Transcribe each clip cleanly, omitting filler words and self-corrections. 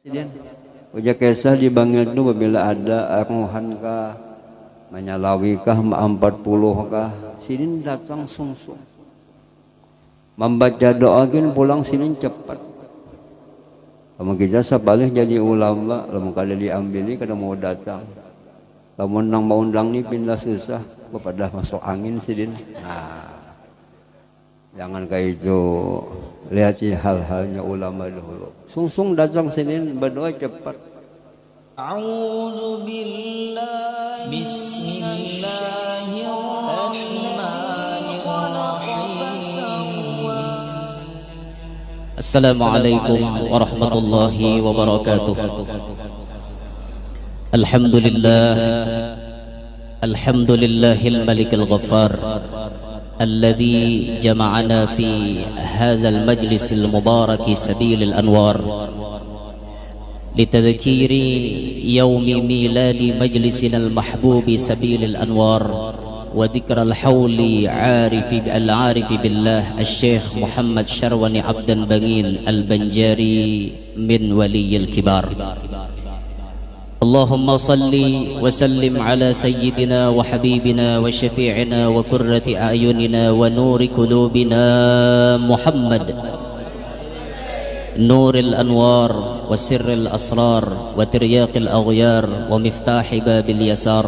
Sidin uja kesah dibanggil tu bila ada aruhan kah menyalawi kah 40 kah sidin datang sungsung membaca doa gin pulang sidin cepat. Kamu kita sebalik jadi ulama lamun kada diambili kada mau datang lamun nang mau undang ni pindah susah kepada masuk angin sidin. Nah jangan kayak itu, lihat hal-halnya ulama dahulu. Sungsung datang sini berdoa cepat. A'udzu billahi bismillahirrahmanirrahim. Assalamualaikum warahmatullahi wabarakatuh. Alhamdulillahil malikil ghaffar الذي جمعنا في هذا المجلس المبارك سبيل الأنوار لتذكير يوم ميلاد مجلسنا المحبوب سبيل الأنوار وذكر الحول العارف بالله الشيخ محمد شروان عبد بنين البنجاري من ولي الكبار. اللهم صل وسلم على سيدنا وحبيبنا وشفيعنا وقرة أعيننا ونور قلوبنا محمد نور الأنوار وسر الأسرار وترياق الأغيار ومفتاح باب اليسار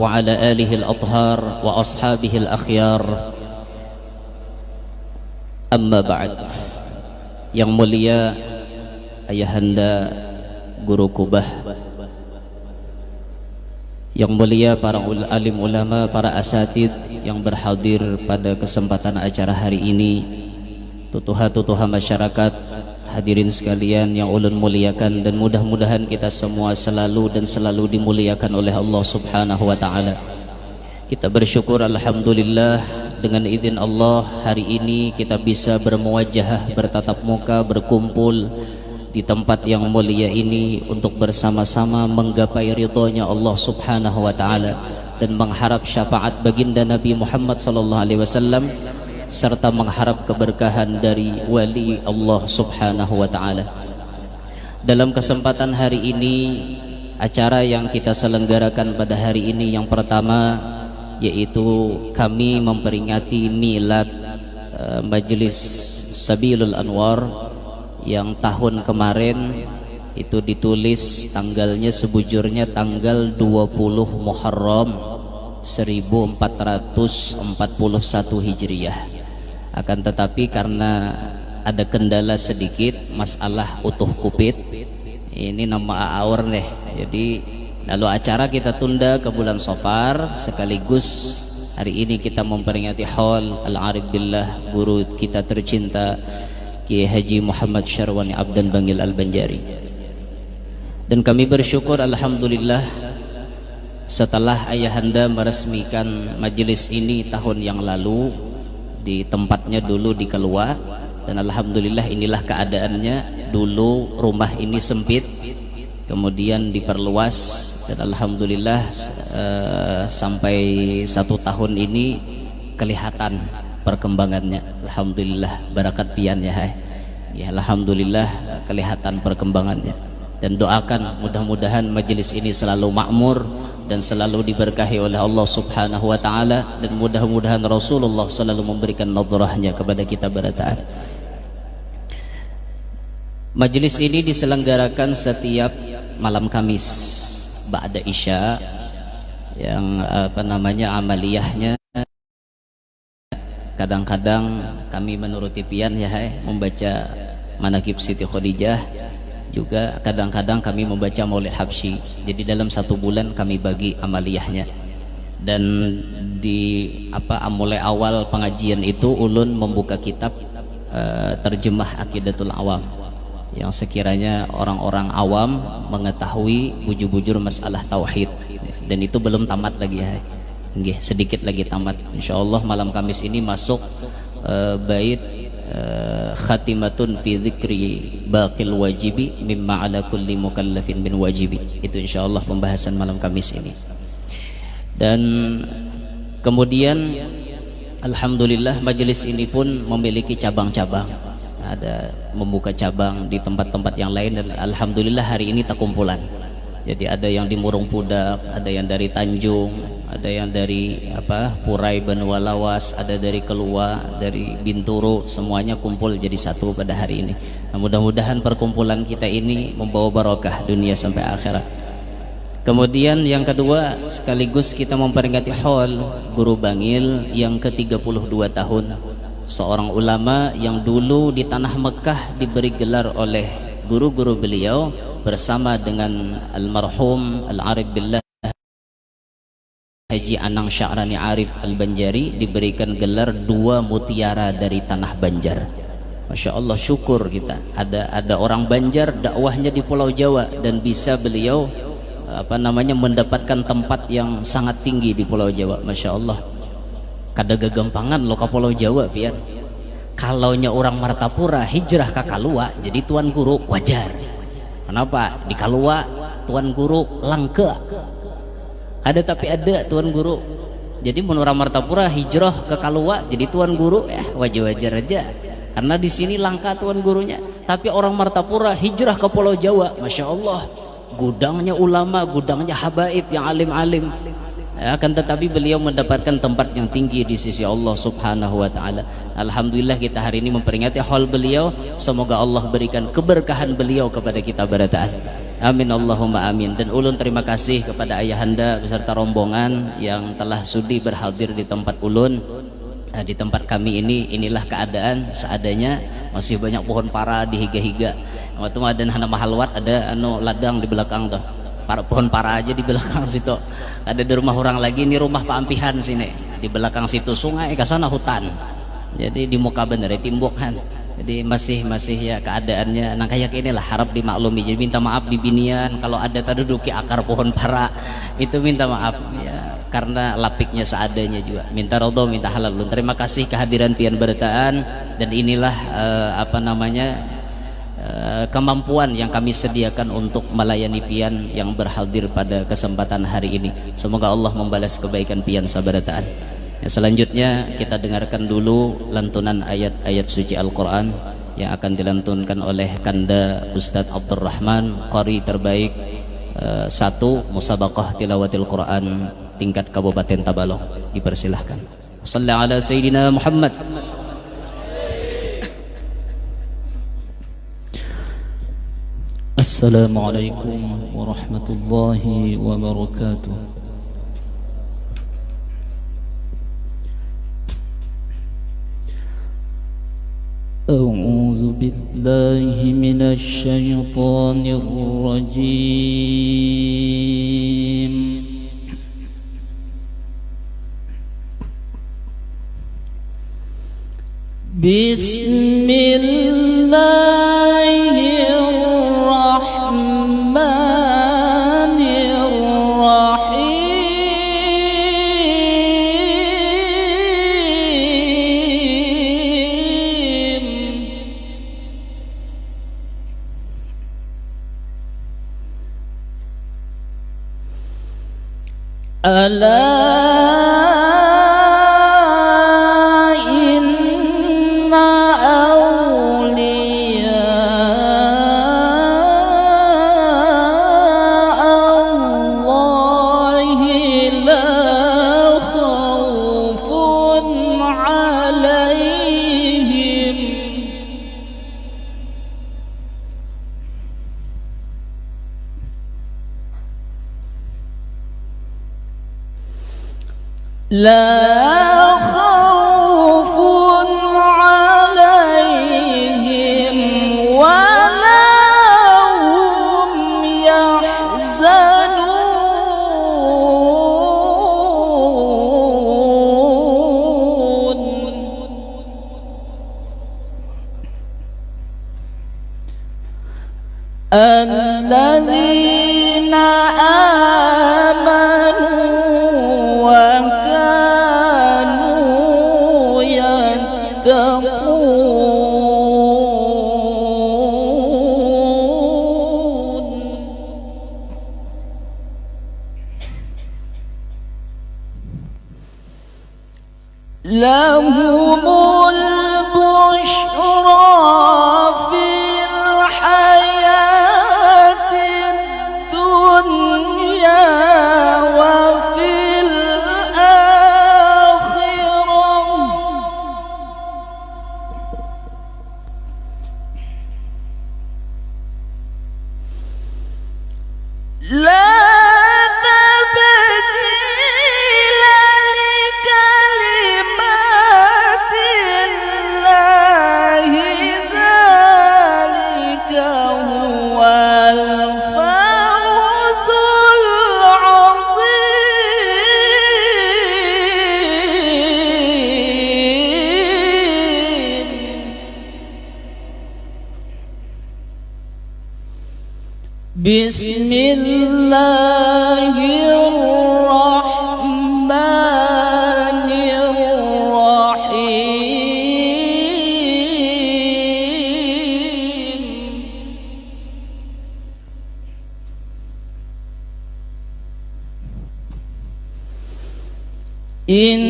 وعلى آله الأطهار وأصحابه الأخيار. أما بعد. Yang mulia ayahanda guru kubah, yang mulia para alim ulama, para asatid yang berhadir pada kesempatan acara hari ini, tutuha-tutuha masyarakat, hadirin sekalian yang ulun muliakan, dan mudah-mudahan kita semua selalu dan selalu dimuliakan oleh Allah Subhanahu wa taala. Kita bersyukur alhamdulillah dengan izin Allah hari ini kita bisa bermuwajahah, bertatap muka, berkumpul di tempat yang mulia ini untuk bersama-sama menggapai ridhonya Allah Subhanahu wa taala dan mengharap syafaat baginda Nabi Muhammad sallallahu alaihi wasallam serta mengharap keberkahan dari wali Allah Subhanahu wa taala. Dalam kesempatan hari ini, acara yang kita selenggarakan pada hari ini yang pertama yaitu kami memperingati milad Majelis Sabilul Anwar yang tahun kemarin itu ditulis tanggalnya sebujurnya tanggal 20 Muharram 1441 Hijriah. Akan tetapi karena ada kendala sedikit masalah utuh kupit, ini nama aur nih, jadi lalu acara kita tunda ke bulan Safar, sekaligus hari ini kita memperingati haul al-arif billah guru kita tercinta Kiai Haji Muhammad Syarwani Abdan Bangil Al-Banjari. Dan kami bersyukur alhamdulillah setelah ayahanda meresmikan majelis ini tahun yang lalu di tempatnya dulu di Kelua, dan alhamdulillah inilah keadaannya. Dulu rumah ini sempit, kemudian diperluas, dan alhamdulillah sampai 1 tahun ini kelihatan perkembangannya. Alhamdulillah barakat pian ya, ya alhamdulillah kelihatan perkembangannya, dan doakan mudah-mudahan majelis ini selalu makmur dan selalu diberkahi oleh Allah Subhanahu wa taala, dan mudah-mudahan Rasulullah selalu memberikan nadrahnya kepada kita berataan. Majelis ini diselenggarakan setiap malam Kamis ba'da Isya, yang amaliyahnya kadang-kadang kami menuruti pian ya membaca manaqib Siti Khadijah, juga kadang-kadang kami membaca Maulid Habsyi. Jadi dalam 1 bulan kami bagi amaliyahnya. Dan mulai awal pengajian itu ulun membuka kitab terjemah Aqidatul Awam, yang sekiranya orang-orang awam mengetahui bujur-bujur masalah tauhid, dan itu belum tamat lagi ya. Nggih, sedikit lagi tamat. Insyaallah malam Kamis ini masuk bait khatimatun fi dzikri baqil wajibi mimma ala kulli mukallafin min wajibi. Itu insyaallah pembahasan malam Kamis ini. Dan kemudian alhamdulillah majelis ini pun memiliki cabang-cabang. ada membuka cabang di tempat-tempat yang lain, dan alhamdulillah hari ini tak kumpulan. Jadi ada yang di Murung Pudak, ada yang dari Tanjung, ada yang dari Purai Benua Lawas, ada dari Kelua, dari Binturu, semuanya kumpul jadi satu pada hari ini. Nah, mudah-mudahan perkumpulan kita ini membawa barokah dunia sampai akhirat. Kemudian yang kedua, sekaligus kita memperingati haul Guru Bangil yang ke-32 tahun. Seorang ulama yang dulu di tanah Mekah diberi gelar oleh guru-guru beliau bersama dengan almarhum Al-Arif Billah Haji Anang Sya'rani Arif Al-Banjari, diberikan gelar 2 mutiara dari tanah Banjar. Masya Allah, syukur kita ada orang Banjar dakwahnya di Pulau Jawa dan bisa beliau mendapatkan tempat yang sangat tinggi di Pulau Jawa. Masya Allah, kada gagampangan lo ke Pulau Jawa pian. Kalaunya orang Martapura hijrah ke Kalua jadi tuan guru wajar. Kenapa? Di Kalua tuan guru langka. Ada tapi ada tuan guru. Jadi mun orang Martapura hijrah ke Kalua jadi tuan guru wajar-wajar aja. Karena di sini langka tuan gurunya. Tapi orang Martapura hijrah ke Pulau Jawa, Masya Allah, gudangnya ulama, gudangnya habaib yang alim-alim. Akan tetapi beliau mendapatkan tempat yang tinggi di sisi Allah Subhanahu wa ta'ala. Alhamdulillah kita hari ini memperingati haul beliau. Semoga Allah berikan keberkahan beliau kepada kita berataan. Amin Allahumma amin. Dan ulun terima kasih kepada ayahanda beserta rombongan yang telah sudi berhadir di tempat ulun. Di tempat kami ini, inilah keadaan seadanya. Masih banyak pohon para di higa-higa. Waktu ada nama halwat, ada ladang di belakang tuh. Pohon para aja di belakang situ. Ada di rumah orang lagi, ini rumah Pak Ampihan sini. Di belakang situ sungai, ke sana hutan. Jadi di muka bener timbukhan. Jadi masih ya keadaannya nang kayak inilah, harap dimaklumi. Jadi minta maaf bibinian kalau ada terduduki akar pohon para, itu minta maaf ya, karena lapiknya seadanya juga. Minta ridho, minta halal. Terima kasih kehadiran pian berataan, dan inilah kemampuan yang kami sediakan untuk melayani pian yang berhadir pada kesempatan hari ini. Semoga Allah membalas kebaikan pian sabarataan. Selanjutnya kita dengarkan dulu lantunan ayat-ayat suci Al-Quran yang akan dilantunkan oleh Kanda Ustadz Abdurrahman, qari terbaik 1 Musabaqah Tilawatil Quran tingkat Kabupaten Tabalong. Dipersilahkan. Shalli ala Sayyidina Muhammad. Assalamualaikum warahmatullahi wabarakatuh. أعوذ بالله من الشيطان الرجيم بسم الله الرحمن الرحيم ألا إن أولياء الله لا خوف عليهم لا خوف عليهم ولا هم يحزنون الذين آمنوا وكانوا يتقون لهم البشرى لا تبديل لكلمات الله ذلك هو الفوز العظيم. بسم الله الرحمن الرحيم. إن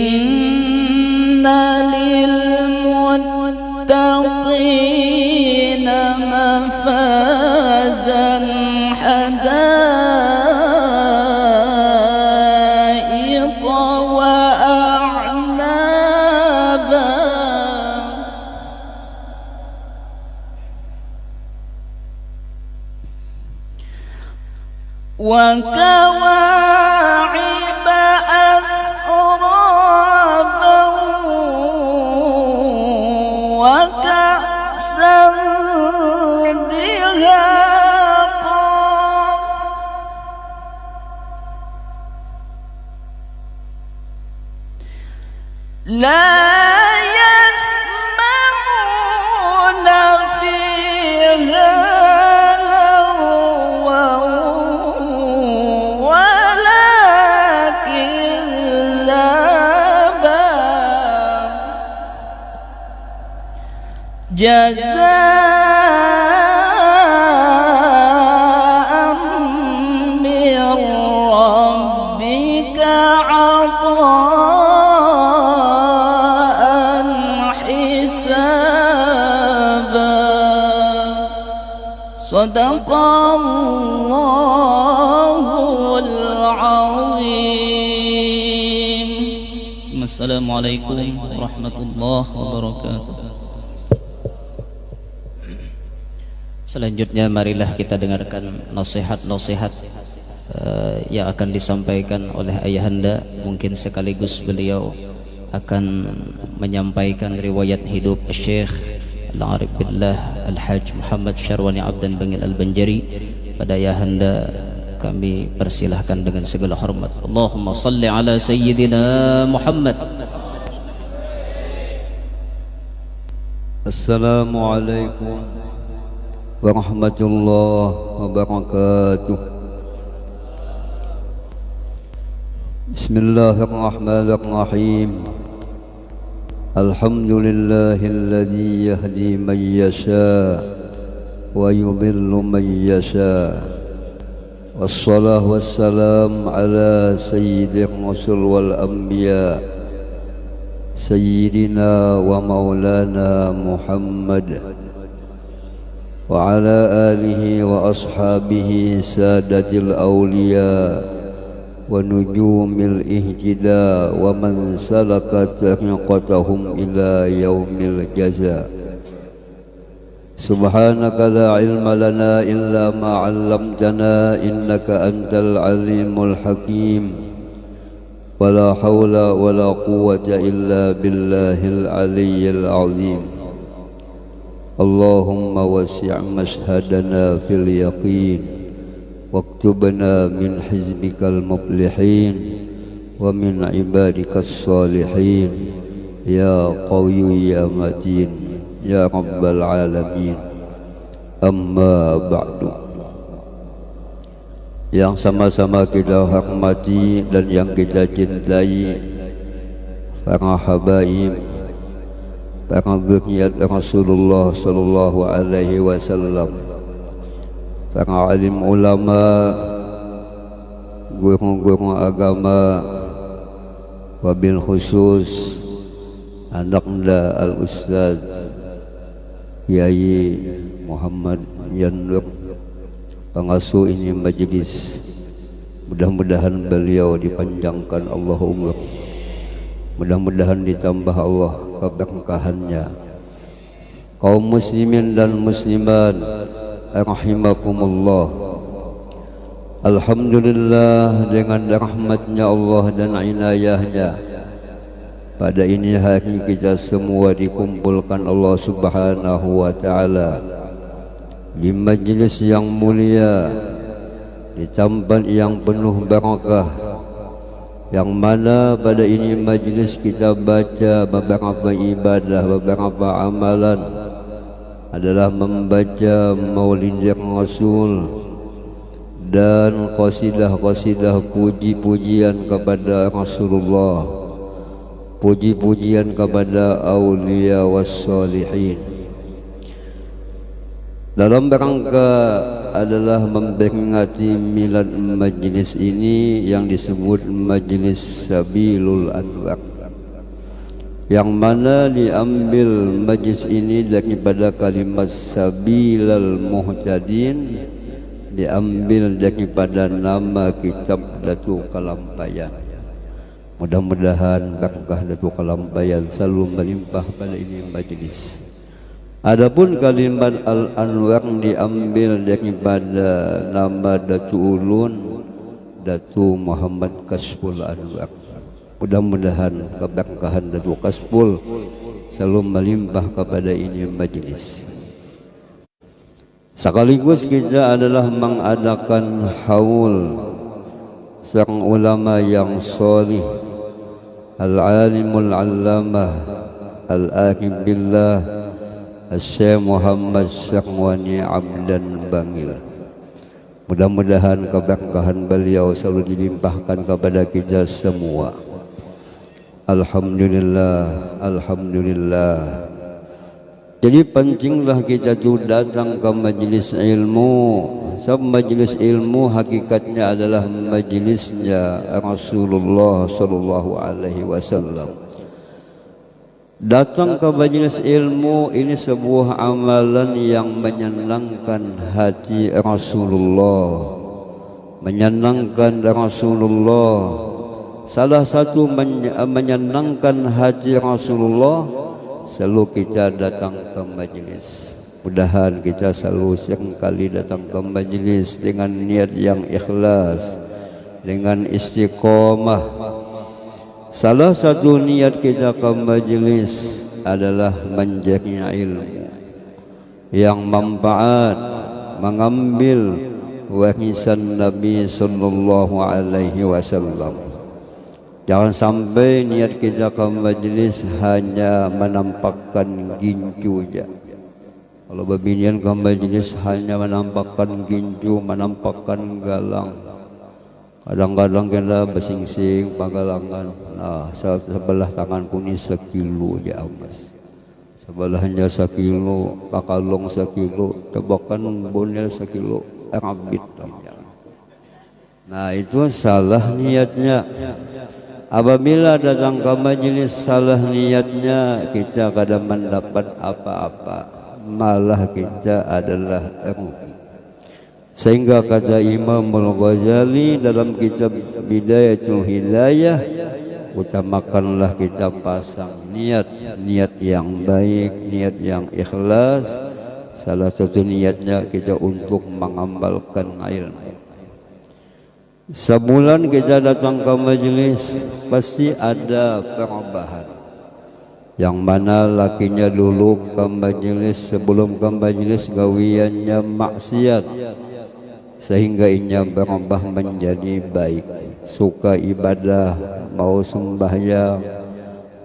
للمتقين مفازا حدائق وأعنابا وكواعب أترابا وكأسا دهاقا لا يسمعون فيها لغوا ولا كذابا جزاء من ربك عطاء حسابا. صدق الله العظيم. Assalamualaikum warahmatullahi wabarakatuh. Selanjutnya marilah kita dengarkan nasihat-nasihat yang akan disampaikan oleh ayahanda. Mungkin sekaligus beliau akan menyampaikan riwayat hidup Syekh Al-Arif Billah Al-Hajj Muhammad Syarwani Abdan Bangil Al-Banjari. Pada ayahanda kami persilahkan dengan segala hormat. Allahumma salli ala Sayyidina Muhammad. Assalamualaikum warahmatullahi wabarakatuh. Bismillahirrahmanirrahim. Alhamdulillahilladzi yahdi man yasha wa yudhillu man yasha. Wassalatu wassalam ala sayyidil rusul wal anbiya sayyidina wa maulana Muhammad wa ala alihi wa ashabihi sadatil awliya wa nujumil ihtida wa man salaka tariqatahum ila yaumil jaza. Subhanaka la ilma lana illa ma 'allamtana innaka antal alimul hakim. Wala hawla wala quwwata illa billahil aliyyil azim. Allahumma wasi' mashhadana fil yaqin waktubna min hizbikal muflihin wa min ibadikas salihin ya qawiyyu ya matin ya rabbal alamin. Amma ba'du. Yang sama-sama kita hormati dan yang kita cintai para habaib, para zuriat Rasulullah sallallahu alaihi wasallam, para alim ulama, guru-guru agama, wabil khusus anaknya al-ustaz Kiai Muhammad Yanur, pengasuh ini majlis. Mudah-mudahan beliau dipanjangkan Allah umur, mudah-mudahan ditambah Allah keberkahannya. Kaum muslimin dan muslimat rahimakumullah, Alhamdulillah dengan rahmatnya Allah dan inayahnya pada ini hari kita semua dikumpulkan Allah Subhanahu wa ta'ala di majlis yang mulia, di tempat yang penuh barakah, yang mana pada ini majlis kita baca beberapa ibadah, beberapa amalan adalah membaca Maulid Rasul dan qasidah-qasidah puji-pujian kepada Rasulullah, puji-pujian kepada awliya wassalihin. Dalam rangka adalah memperingati milad majlis ini yang disebut Majlis Sabilul Anwar, yang mana diambil majlis ini daripada kalimat Sabilal Muhtadin, diambil daripada nama kitab Datuk Kalampayan. Mudah-mudahan berkah Datuk Kalampayan selalu melimpah pada ini majlis. Adapun kalimat Al-Anwar diambil daripada nama Datuk Ulun, Datuk Muhammad Kasful Anwar. Mudah-mudahan keberkahan Datuk Kasful selalu melimpah kepada ini majlis. Sekaligus kita adalah mengadakan haul seorang ulama yang solih, al-alimul allamah, al-arif billah, Syekh Muhammad Syahwani Abdan Bangil. Mudah-mudahan keberkahan beliau selalu dilimpahkan kepada kita semua. Alhamdulillah, alhamdulillah. Jadi pentinglah kita tu datang ke majlis ilmu. Sebab majlis ilmu hakikatnya adalah majlisnya Rasulullah sallallahu alaihi wasallam. Datang ke majlis ilmu ini sebuah amalan yang menyenangkan hati Rasulullah, menyenangkan Rasulullah. Salah satu menyenangkan hati Rasulullah selalu kita datang ke majlis. Mudahan kita selalu sekali datang ke majlis dengan niat yang ikhlas, dengan istiqamah. Salah satu niat kita ke majlis adalah mencari ilmu yang manfaat, mengambil warisan Nabi sallallahu alaihi wasallam. Jangan sampai niat kita ke majlis hanya menampakkan gincu saja. Kalau berbinian ke majlis hanya menampakkan gincu, menampakkan galang. Kadang-kadang kita bersingsing pagalangan. Nah, sebelah tanganku ni sekilo je amas. Sebelahnya sekilo, kakalong sekilo, tebakan bonel sekilo, rabit. Nah, itu salah niatnya. Apabila datang ke majlis salah niatnya, kita kadang mendapat apa-apa, malah kita adalah rugi. Sehingga kata Imam Al-Ghazali dalam kitab Bidayatul Hidayah, utamakanlah kita pasang niat yang baik, niat yang ikhlas. Salah satu niatnya kita untuk mengamalkan ilmu. Sebulan kita datang ke majlis, pasti ada perubahan. Yang mana lakinya dulu ke majlis, sebelum ke majlis gawiannya maksiat, sehingga inya berubah menjadi baik. Suka ibadah, mau sembahyang,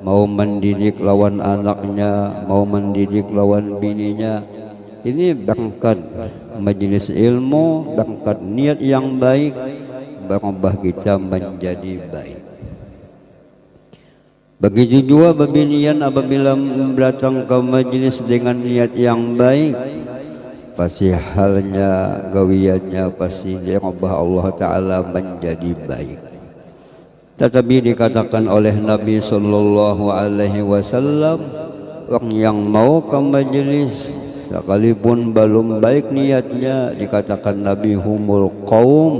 mau mendidik lawan anaknya, mau mendidik lawan bininya. Ini berkat majlis ilmu, berkat niat yang baik, berubah kita menjadi baik. Begitu juga bebinian apabila datang ke majlis dengan niat yang baik, pasti halnya gawiannya pasti dirubah Allah Ta'ala menjadi baik. Tetapi dikatakan oleh Nabi sallallahu alaihi wasallam, orang yang mau ke majlis sekalipun belum baik niatnya, dikatakan Nabi humul qaum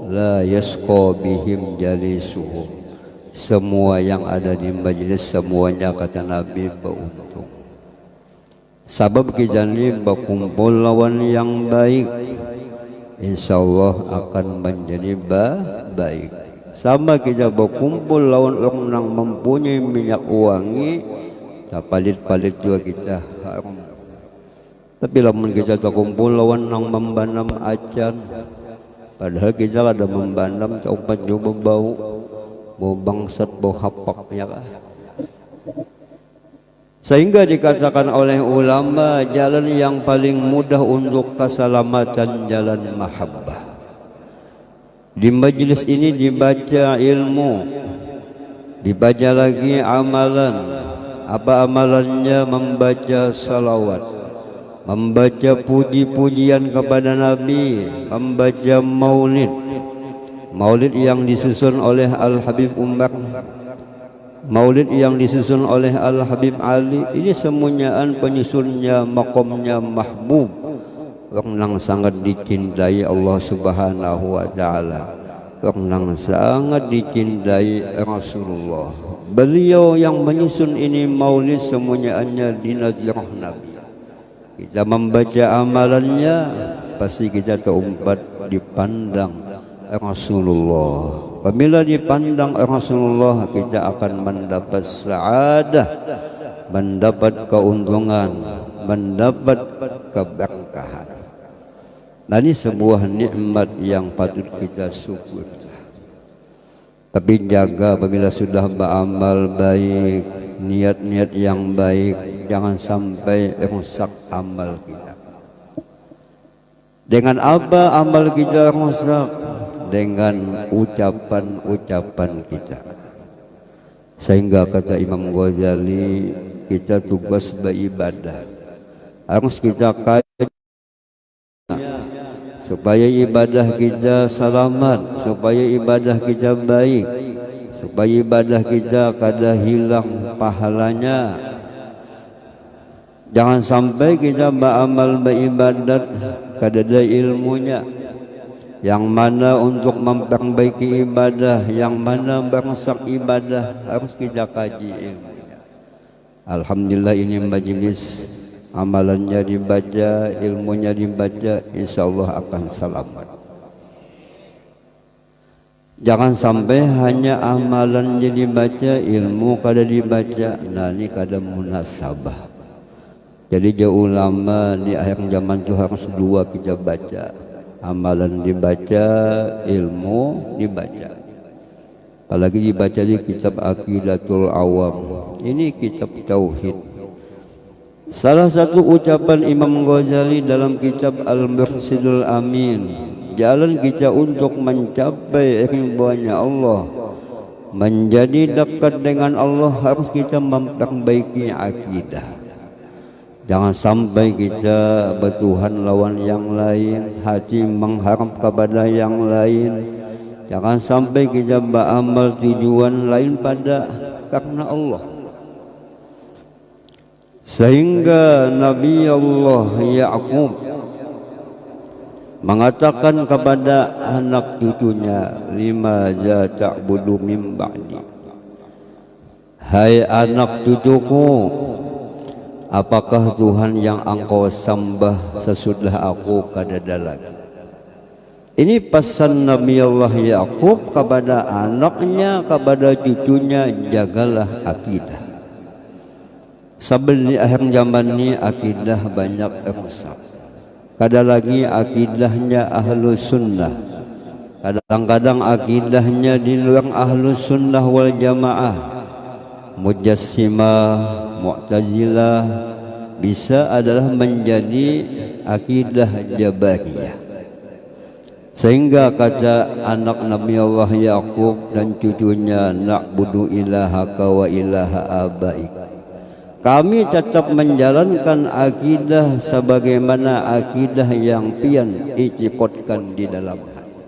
la yasqa bihim jalisuhum. Semua yang ada di majlis semuanya, kata Nabi, beruntung. Sebab kita ni berkumpul lawan yang baik, insya Allah akan menjadi baik. Sama kita berkumpul lawan orang yang mempunyai minyak wangi, palit-palit juga kita haram. Tapi lamun kita terkumpul lawan yang membanam acan, padahal kita ada membanam caupat juga bau bangsat, bau hapak ya kan? Sehingga dikatakan oleh ulama jalan yang paling mudah untuk keselamatan jalan mahabbah. Di majlis ini dibaca ilmu, dibaca lagi amalan. Apa amalannya? Membaca salawat, membaca puji-pujian kepada Nabi, membaca maulid. Maulid yang disusun oleh Al-Habib Umar, maulid yang disusun oleh Al-Habib Ali. Ini semuanyaan penyusunnya makomnya mahbub, orang yang sangat dicintai Allah Subhanahu wa taala, orang yang sangat dicintai Rasulullah. Beliau yang menyusun ini maulid semuanya di nazarah Nabi. Kita membaca amalannya pasti kita terumpat dipandang Rasulullah. Apabila dipandang Rasulullah, kita akan mendapat sa'adah, mendapat keuntungan, mendapat keberkahan. Nah, ini sebuah nikmat yang patut kita syukur. Tapi jaga apabila sudah beramal baik, niat-niat yang baik, jangan sampai rusak amal kita. Dengan apa amal kita rusak? Dengan ucapan-ucapan kita. Sehingga kata Imam Ghazali, kita tugas beribadah harus kita kaji supaya ibadah kita selamat, supaya ibadah kita baik, supaya ibadah kita kada hilang pahalanya. Jangan sampai kita beramal beribadat kada ada ilmunya. Yang mana untuk memperbaiki ibadah, yang mana merusak ibadah, harus kita kaji ilmunya. Alhamdulillah ini majelis amalannya dibaca, ilmunya dibaca, insya Allah akan selamat. Jangan sampai hanya amalannya dibaca, ilmu kada dibaca. Nah, ini kada munasabah. Jadi jauh ulama di akhir zaman itu harus dua kita baca. Amalan dibaca, ilmu dibaca. Apalagi dibaca di kitab Aqidatul Awam. Ini kitab tauhid. Salah satu ucapan Imam Ghazali dalam kitab Al-Mursidul Amin, jalan kita untuk mencapai ridhonya Allah, menjadi dekat dengan Allah, harus kita memperbaiki akidah. Jangan sampai kita bertuhan lawan yang lain, hati mengharap kepada yang lain. Jangan sampai kita beramal tujuan lain pada karena Allah. Sehingga Nabi Allah Ya'qub mengatakan kepada anak cucunya, lima ja ta'budu min ba'di. Hai anak cucuku, apakah Tuhan yang engkau sembah sesudah aku kada ada lagi? Ini pesan Nabi Allah Ya'qub kepada anaknya, kepada cucunya, jagalah akidah. Sebelum di akhir zaman ini akidah banyak rusak. Kada lagi akidahnya ahlu sunnah. Kadang-kadang akidahnya di luar ahlu sunnah wal jamaah. Mujassimah, Mu'tazilah, bisa adalah menjadi akidah Jabariyah. Sehingga kata anak Nabi Allah Ya'qub dan cucunya, na'budu ilahaka wa ilaha abaik. Kami tetap menjalankan akidah sebagaimana akidah yang pian diikutkan di dalam hati.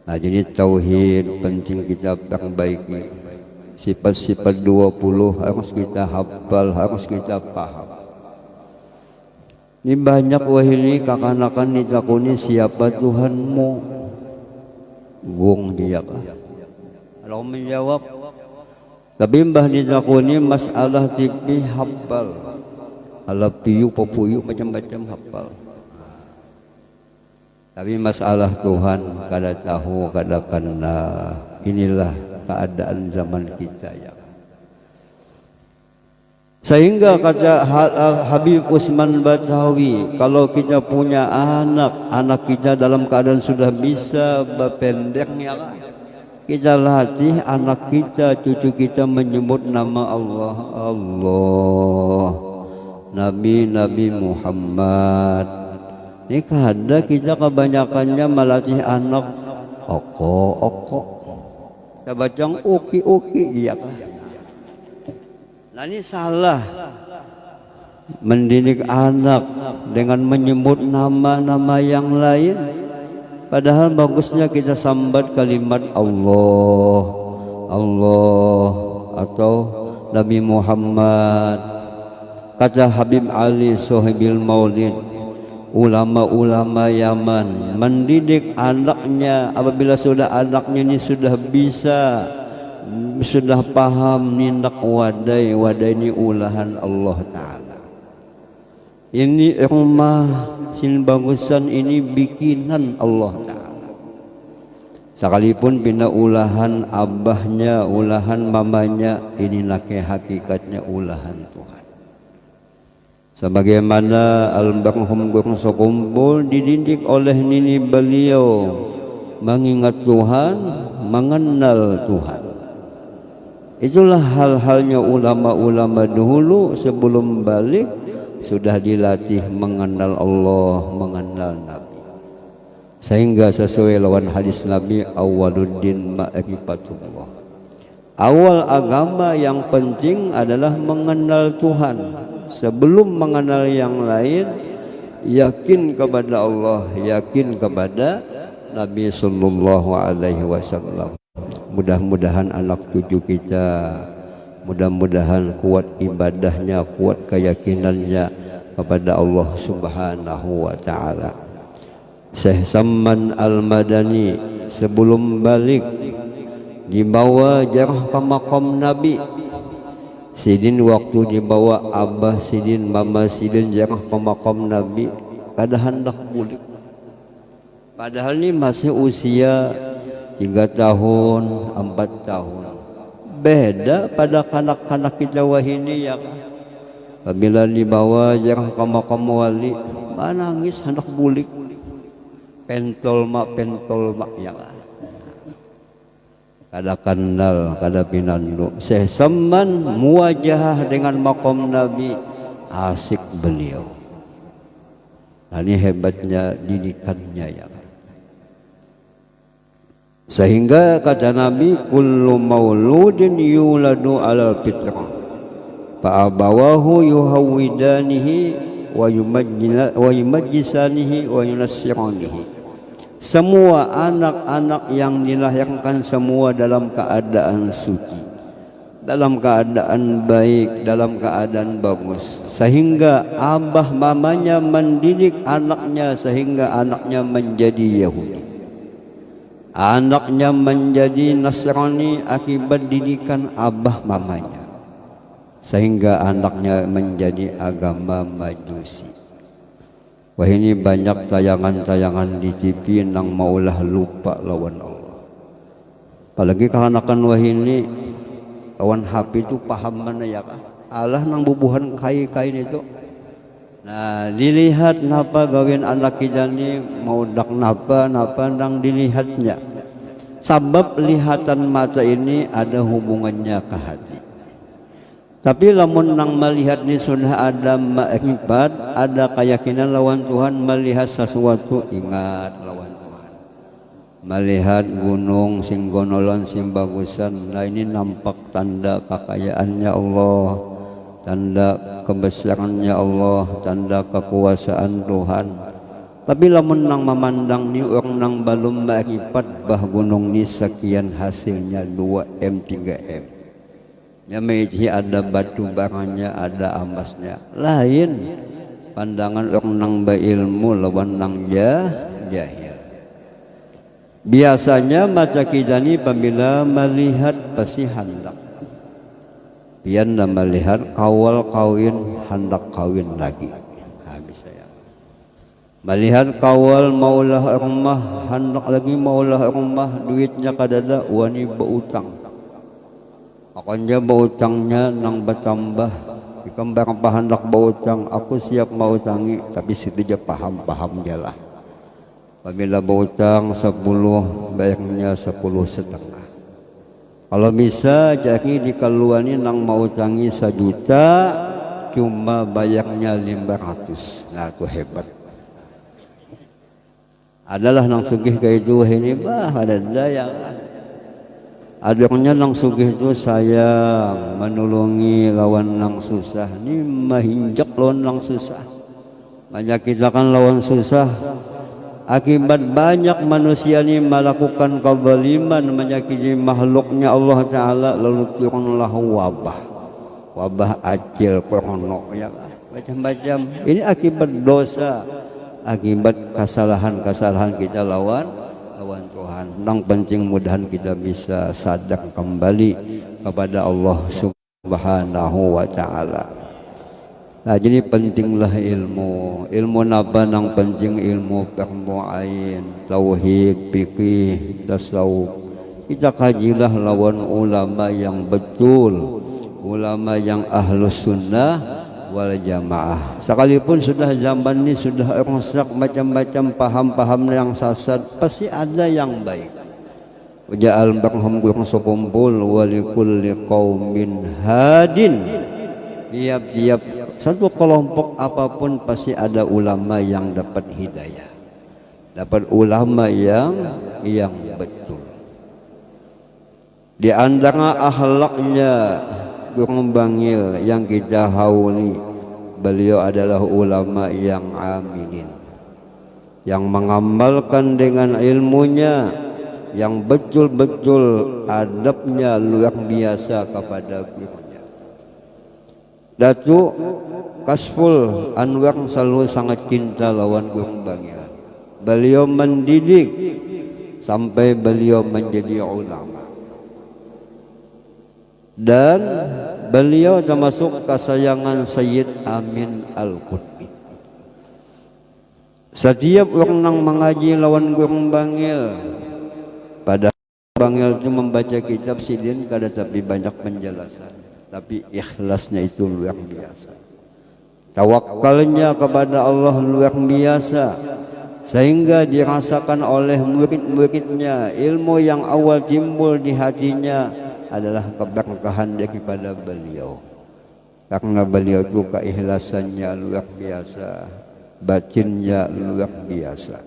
Nah, jadi tauhid penting kita perbaiki. Sifat-sifat 20 harus kita hafal, harus kita paham. Ini banyak wahili kakanakan ditakuni siapa Tuhanmu. Gong dia kah? Kalau menjawab, tapi mbah ditakuni masalah tipi hafal. Ala piyu popuyu macam-macam hafal. Tapi masalah Tuhan kada tahu kada kena. Inilah keadaan zaman kita ya. Sehingga kata Habib Usman Batawi, kalau kita punya anak kita dalam keadaan sudah bisa berpendeknya, kita latih anak kita, cucu kita menyebut nama Allah, Allah, Nabi Muhammad. Ini kada kita kebanyakannya melatih anak oko. Kita baca uki, iya kan? Nah ini salah mendidik anak dengan menyebut nama-nama yang lain. Padahal bagusnya kita sambat kalimat Allah, Allah atau Nabi Muhammad. Kata Habib Ali Sohibil Maulid, ulama-ulama Yaman mendidik anaknya apabila sudah anaknya ini sudah bisa, sudah paham nindak wadai ini ulahan Allah Ta'ala. Ini rumah sin bagusan ini bikinan Allah Ta'ala. Sekalipun pindah ulahan abahnya, ulahan mamanya, inilah hakikatnya ulahan Tuhan. Sebagaimana almarhum Guru Sokumpul dididik oleh nini beliau mengingat Tuhan, mengenal Tuhan. Itulah hal-halnya ulama-ulama dahulu sebelum balik sudah dilatih mengenal Allah, mengenal Nabi. Sehingga sesuai lawan hadis Nabi, awaluddin ma'rifatullah. Awal agama yang penting adalah mengenal Tuhan. Sebelum mengenal yang lain, yakin kepada Allah, yakin kepada Nabi sallallahu alaihi wasallam. Mudah-mudahan anak cucu kita, mudah-mudahan kuat ibadahnya, kuat keyakinannya kepada Allah Subhanahu wa Ta'ala. Syekh Samman Al-Madani sebelum balik dibawa jarah ke makam Nabi. Sidin waktu dibawa abah Sidin, mama Sidin jarah ke makam Nabi, kada hendak bulik. Padahal ini masih usia 3 tahun, 4 tahun. Beda pada kanak-kanak kita wahini ya. Apabila dibawa jarang ke makam wali, nangis hendak bulik. Pentol mak ya. Kada kenal, kada pinandu. Syekh Samman muwajahah dengan makam Nabi, asik beliau. Nah, ini hebatnya didikannya ya. Sehingga kata Nabi, kullu mauludin yuladu alal fitrah fa abawahu yuhawidanihi wa yumajjisanihi wa yunassiranihi. Semua anak-anak yang dilahirkan semua dalam keadaan suci, dalam keadaan baik, dalam keadaan bagus, sehingga abah mamanya mendidik anaknya sehingga anaknya menjadi Yahudi, anaknya menjadi Nasrani akibat didikan abah mamanya, sehingga anaknya menjadi agama Majusi. Wah, ini banyak tayangan-tayangan di TV nang maulah lupa lawan Allah. Apalagi kehanakan wah ini lawan HP itu paham mana ya kah? Allah nang bubuhan kain itu. Nah, dilihat napa gawin anak kita ni mau dak napa nang dilihatnya. Sebab lihatan mata ini ada hubungannya ke hati. Tapi lamun nang melihat ni sudah ada ma'rifat, ada keyakinan lawan Tuhan, melihat sesuatu ingat lawan Tuhan. Melihat gunung sing gonolon sing bagusan, nah ini nampak tanda kekayaannya Allah, tanda kebesarannya Allah, tanda kekuasaan Tuhan. Tapi lamun nang memandang ni orang nang belum ma'rifat bah gunung ni sekian hasilnya 2M 3M. Ya meji ada batu barangnya, ada amasnya. Lain pandangan orang nang berilmu lawan nang jahil. Biasanya mata kita ni apabila melihat pasti hendak. Pian melihat awal kawin hendak kawin lagi. Habis saya. melihat kawal maulah rumah, hendak lagi maulah rumah, duitnya kadada wani berutang. Makanya berutangnya nang bertambah. Ikan berapa hendak berutang, aku siap mau utangi, tapi situ aja paham jalah. Apabila berutang 10, bayarnya 10,5. Kalau bisa jadi dikaluani nang mau utangi 1 juta, cuma bayarnya 500. Nah itu hebat. Adalah nang sugih kayak itu ini bah ada yang adanya nang sugih itu sayang menolongi lawan nang susah. Ini mahinjak lawan nang susah. Banyak kita kan lawan susah. Akibat banyak manusia ini melakukan kezaliman menyakiti makhluknya Allah Ta'ala, lalu turunlah wabah acil corona ya macam-macam. Ini akibat dosa, akibat kesalahan kita lawan Tuhan. Yang penting mudahan kita bisa sadar kembali kepada Allah Subhanahu wa Ta'ala. Nah, jadi pentinglah ilmu napa nang penting ilmu permu'ain, tauhid, fikih, tasawuf. Kita kajilah lawan ulama yang betul, ulama yang ahlus sunnah wal jamaah. Sekalipun sudah zaman ini sudah rusak macam-macam paham-paham yang sesat, pasti ada yang baik. Waja'al barhum gurung sokumpul walikulli qaumin hadin. Tiap-tiap satu kelompok apapun pasti ada ulama yang dapat hidayah, dapat ulama yang betul. Di antara akhlaknya Guru Bangil yang kita hauli, beliau adalah ulama yang aminin, yang mengamalkan dengan ilmunya, yang betul-betul adabnya luar biasa kepada gurunya. Datuk Kasful Anwar selalu sangat cinta lawan Guru Bangil. Beliau mendidik sampai beliau menjadi ulama. Dan beliau termasuk kesayangan Sayyid Amin Al-Qutbi. Setiap orang yang mengaji lawan Guru Bangil, pada Bangil itu membaca kitab sidin kada tapi banyak penjelasan. Tapi ikhlasnya itu luar biasa, tawakalnya kepada Allah luar biasa, sehingga dirasakan oleh murid-muridnya. Ilmu yang awal timbul di hatinya adalah keberkahan daripada beliau, karena beliau itu keikhlasannya luar biasa, batinnya luar biasa.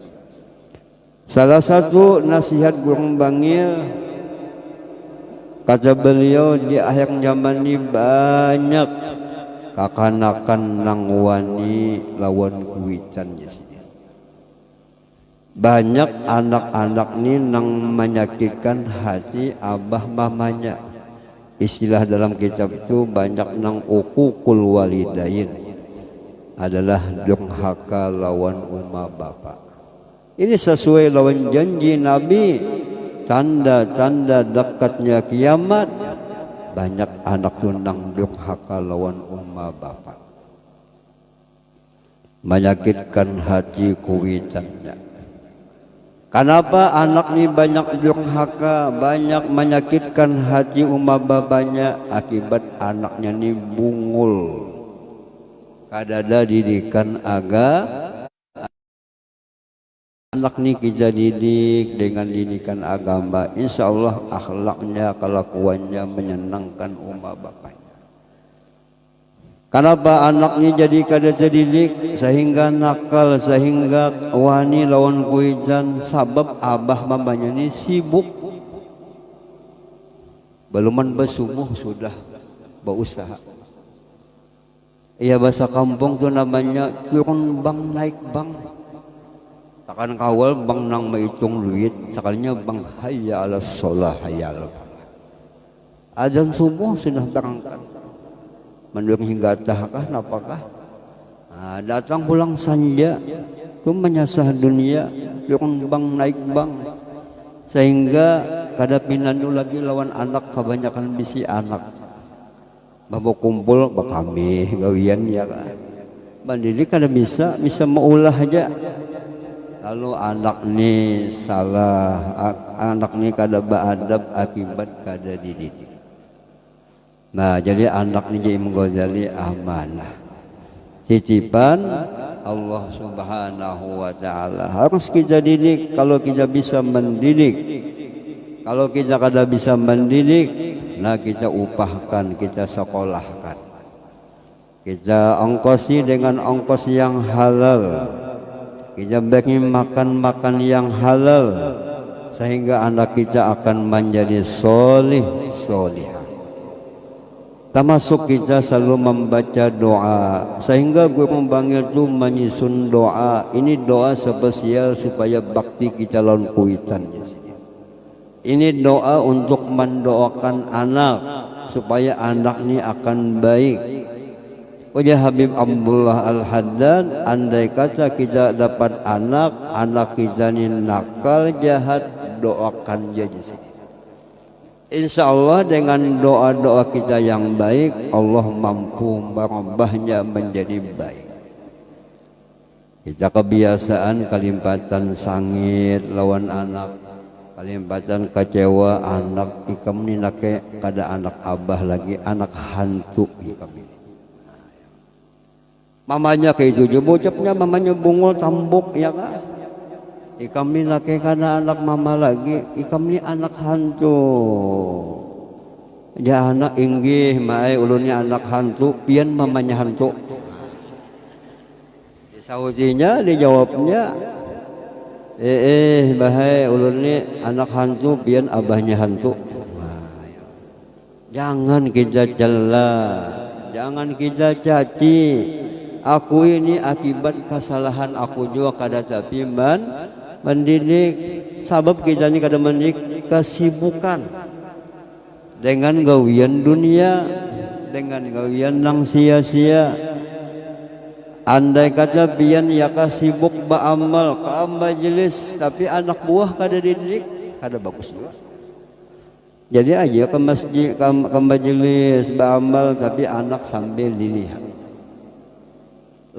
Salah satu nasihat Guru Bangil, kata beliau, di akhir zaman ini banyak kakanakan nang wani lawan kuitannya sini. Banyak anak-anak ini nang menyakitkan hati abah mamanya. Istilah dalam kitab itu banyak nang uququl walidain, adalah durhaka lawan umma bapak. Ini sesuai lawan janji Nabi. Tanda-tanda dekatnya kiamat, banyak anak tunang durhaka lawan umma bapak, menyakitkan hati kuitannya. Kenapa anak ini banyak durhaka, banyak menyakitkan hati umma bapaknya? Akibat anaknya ini bungul, kadada didikan anak ni kita didik dengan didikan agama, insya Allah akhlaknya, kelakuannya menyenangkan umma bapaknya. Kenapa anak ni jadi kada terdidik sehingga nakal, sehingga wani lawan kuitan? Sabab abah mamanya ni sibuk, beluman bersubuh sudah berusaha. Iya, bahasa kampung tu namanya turun bang naik bang. Takkan kawal bang nang menghitung duit, sekalinya bang hayya ala sholah hayya ala falah. Azan subuh sudah berangkat, mendung hingga tahkah napakah? Nah, datang pulang sanja, itu menyasah dunia, turun bang naik bang, sehingga kada pinandu lagi lawan anak, kebanyakan bisi anak. Bawa kumpul bakami gawian ya kan. Mandiri kada bisa maulah aja. kalau anak ni salah, anak ni kada beadab akibat kada dididik. Nah, jadi anak ni jadi Ghazali amanah, titipan Allah Subhanahu wa taala. Harus kita didik. Kalau kita bisa mendidik, kalau kita kada bisa mendidik, nah kita upahkan, kita sekolahkan, kita ongkosi dengan ongkos yang halal, kita bagi makan yang halal, sehingga anak kita akan menjadi solih solihah. Termasuk kita selalu membaca doa, sehingga guru mempanggil tu menyusun doa. Ini doa spesial supaya bakti kita lawan kuitan. Ini doa untuk mendoakan anak supaya anak ini akan baik. Wajah Habib Abdullah Al-Haddad, andai kata kita dapat anak kita ini nakal jahat, doakan dia di sini. Insya Allah dengan doa-doa kita yang baik, Allah mampu merubahnya menjadi baik. Kita kebiasaan kalimpatan sangit lawan anak, kalimpatan kecewa anak, ikam ni nake kada anak abah lagi, anak hantu ikam ini. Mamanya kayak itu, bocapnya mamanya bungul tambuk ya kak. Ikam ni laki kada anak mama lagi, ikam ni anak hantu. Ya anak inggih, mae ulunnya anak hantu, pian mamanya hantu. Disautinya, dijawabnya, bahai ulun ni anak hantu, pian abahnya hantu. Jangan kita cela, jangan kita caci. Aku ini akibat kesalahan aku juga kada tapi mendidik. Sabab kita ni kada mendidik kesibukan dengan gawian dunia, dengan gawian nang sia-sia. Andai kata pian ya kasibuk baamal ka majelis, tapi anak buah kada dididik, kada bagus juga. Jadi aja ke masjid, ke majelis baamal, tapi anak sambil dilihat.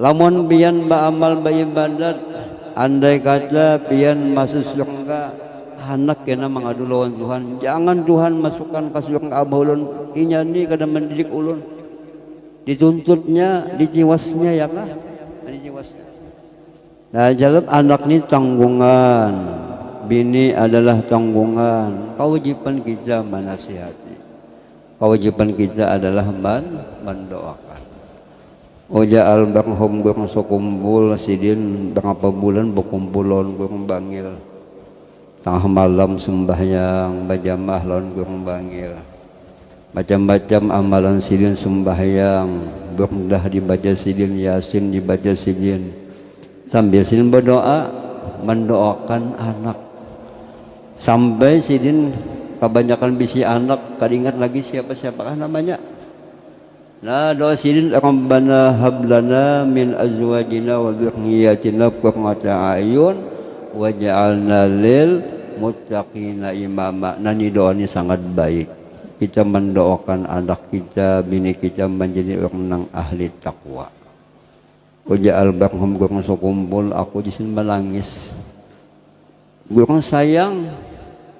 Lamun pian baamal beribadat, andai kata pian masuk surga, anak kena mengadu lawan Tuhan. Jangan Tuhan masukkan ke surga abah ulun, inya ni kada mendidik ulun. Dituntutnya, diciwasnya ya kah? Diciwasnya. Nah, jalap anak ni tanggungan, bini adalah tanggungan. Kewajiban kita menasihati, kewajiban kita adalah mendoakan. Oja almarhum gurung sokumpul sidin berapa bulan berkumpulon gurung bangil. Tengah malam sembahyang bajamah lawan gurung bangil. Macam-macam amalan sidin sembahyang, berdah dibaca sidin, yasin dibaca sidin. Sambil sidin berdoa, mendoakan anak. Sampai sidin kebanyakan bisi anak, kadingat lagi siapa-siapakah namanya. Nah, doa sidin Rabbana hablana min azwajina wa dzurriyyatina qurrata a'yun waj'alna lil muttaqina imama. Nah, ini doa ini sangat baik. Kita mendoakan anak kita, bini kita menjadi orang ahli takwa. Uja'al barhum gurung sekumpul, aku di sini menangis. Gurung sayang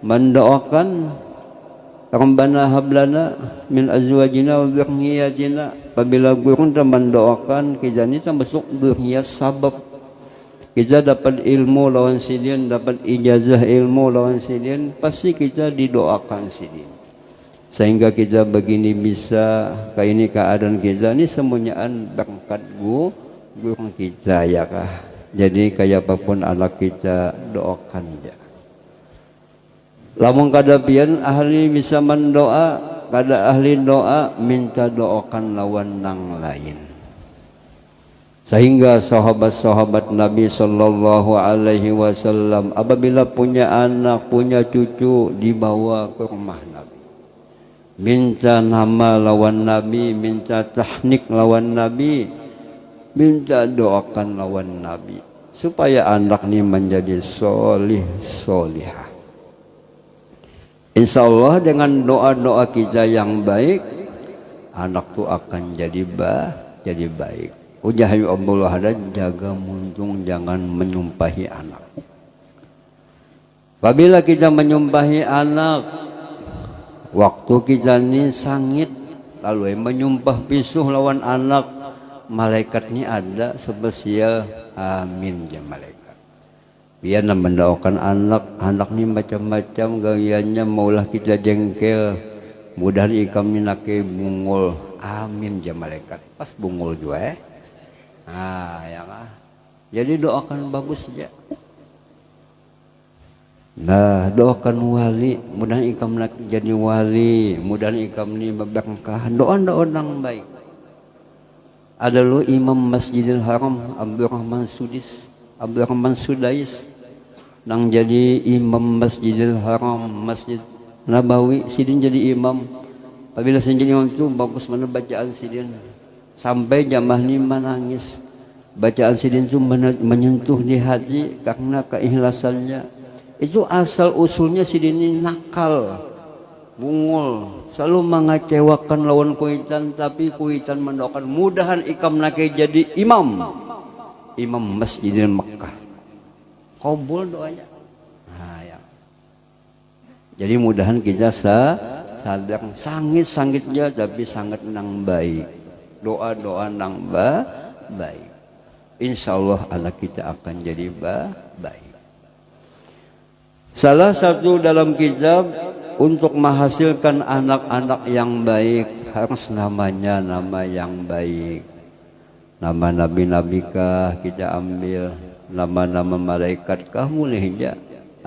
mendoakan Rabbana hablana min azwajina wa dzurriyyatina. Apabila guru mendoakan kita ni termasuk dzurriyyah sabab kita dapat ilmu lawan sidin, dapat ijazah ilmu lawan sidin, pasti kita didoakan sidin. Sehingga kita begini bisa, kayak ini keadaan kita ni semuanyaan berkat guru kita ya kah. Jadi kayak apapun anak kita doakan dia. Lamun kada pian ahli bisa mendoa, kada ahli doa minta doakan lawan nang lain. Sehingga sahabat-sahabat Nabi sallallahu alaihi wasallam apabila punya anak, punya cucu dibawa ke rumah Nabi. Minta nama lawan Nabi, minta tahnik lawan Nabi, minta doakan lawan Nabi supaya anak ini menjadi solih solihah. Insya Allah dengan doa-doa kita yang baik, anak tu akan jadi baik. Ujah Abdullah ada jaga muntung jangan menyumpahi anak. Apabila kita menyumpahi anak, waktu kita ini sangit, lalu menyumpah pisuh lawan anak, malaikat ini ada spesial amin ya malaikat. Biar mendoakan anak ini macam-macam gayanya, maulah kita jengkel, mudah ikam ni nake bungul, amin ya malaikat. Pas bungul juga ya kan. Jadi doakan bagus saja. Nah, doakan wali, mudah ikam nak jadi wali, mudah ikam ni berberkah, doa orang baik. Ada lo Imam Masjidil Haram Abdurrahman Sudais nang jadi imam Masjidil Haram, Masjid Nabawi, sidin jadi imam. Apabila jadi imam itu bagus mana bacaan sidin, sampai jamaah ni menangis. Bacaan sidin itu menyentuh di hati karena keikhlasannya. Itu asal usulnya sidin ini nakal, bungul, selalu mengecewakan lawan kuitan, tapi kuitan mendoakan mudahan ikam nake jadi imam Masjidil Mekah. Kabul doanya. Ya. Jadi mudahan kita sadar sangit-sangitnya tapi sangat nang baik. Doa-doa nang baik. Insya Allah anak kita akan jadi baik. Salah satu dalam kitab untuk menghasilkan anak-anak yang baik harus namanya nama yang baik. Nama nabi-nabi kah kita ambil, nama-nama malaikat kah boleh ya.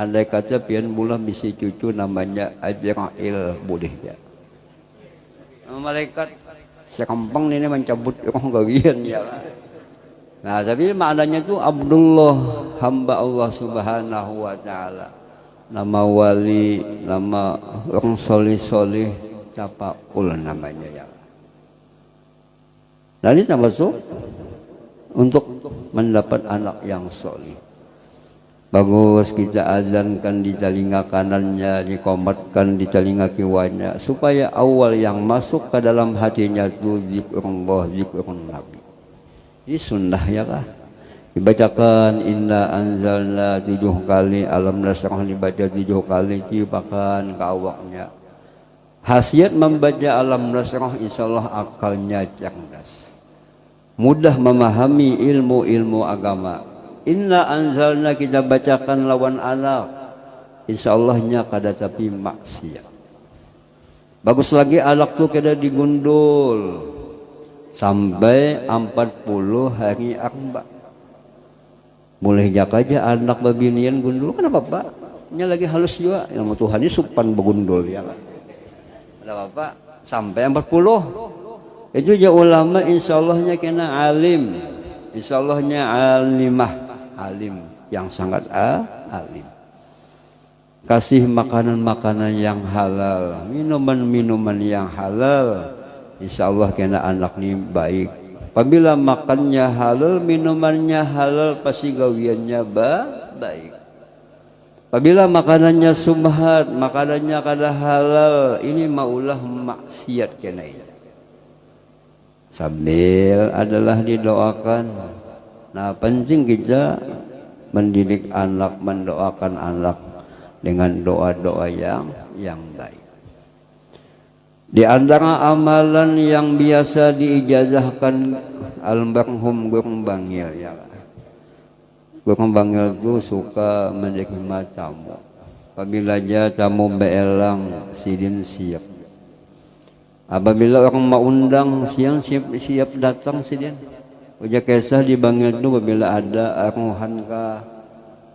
Andai kata pian mula bisa cucu namanya Azrail boleh ya. Nama malaikat sekampang ini mencabut orang gawian ya. Nah tapi maknanya itu Abdullah, hamba Allah Subhanahu wa Ta'ala. Nama wali, nama orang solih-solih, Tapaul namanya ya. Nah ini termasuk untuk mendapat anak yang solih. Bagus kita azankan di telinga kanannya, dikomatkan di telinga kirinya, supaya awal yang masuk ke dalam hatinya itu zikrullah, zikrul Nabi. Ini sunnah ya kah? Dibacakan inna anzalna 7 kali, alam nasrah dibaca 7 kali, tiupakan ke awaknya. Khasiat membaca alam nasrah insyaallah akalnya cerdas, mudah memahami ilmu-ilmu agama. Inna anzalna kita bacakan lawan anak, insyaallah-nya kada tapi maksiat. Bagus lagi anak tu kada digundul sampai 40 hari akba. Boleh jaga aja anak babinian gundul kan apa-apa. Nya lagi halus juga. Ilmu Tuhan ini supan begundul ya kan. Ada apa-apa sampai 40. Itu ya ulama insyaallah-nya kena alim. Insyaallah-nya alimah, alim yang sangat alim. Kasih makanan-makanan yang halal, minuman-minuman yang halal. Insyaallah kena anak ni baik. Apabila makannya halal, minumannya halal, pasti gawiannya baik. Apabila makanannya subhat, makanannya kada halal, ini maulah maksiat kena ini. Sambil adalah didoakan. Nah penting kita mendidik anak, mendoakan anak dengan doa-doa yang baik. Di antara amalan yang biasa diijazahkan almarhum Guru Bangil ya. Guru Bangil itu suka menerima tamu. Apabila dia tamu beelang sidin siap. Apabila orang mau undang siang siap datang sidin. Uja kisah di Bangil itu apabila ada aruhan kah,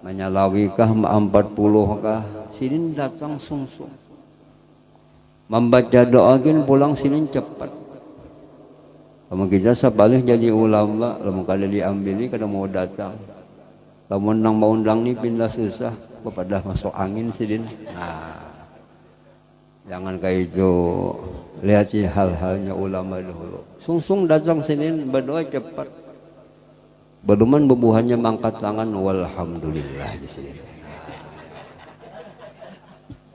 menyalawi kah, 40 kah, sidin datang sungsung. Membaca doa gin pulang sini cepat. Kamu kita sebalik jadi ulama, lamun kada diambili kada mau datang. Lamun nang mau undang ni pindah susah, kepada masuk angin sidin. Nah, jangan kayak itu. Lihat hal-halnya ulama dahulu. Sungsung datang sini berdoa cepat. Berduman bebuhannya mangkat tangan walhamdulillah di sini.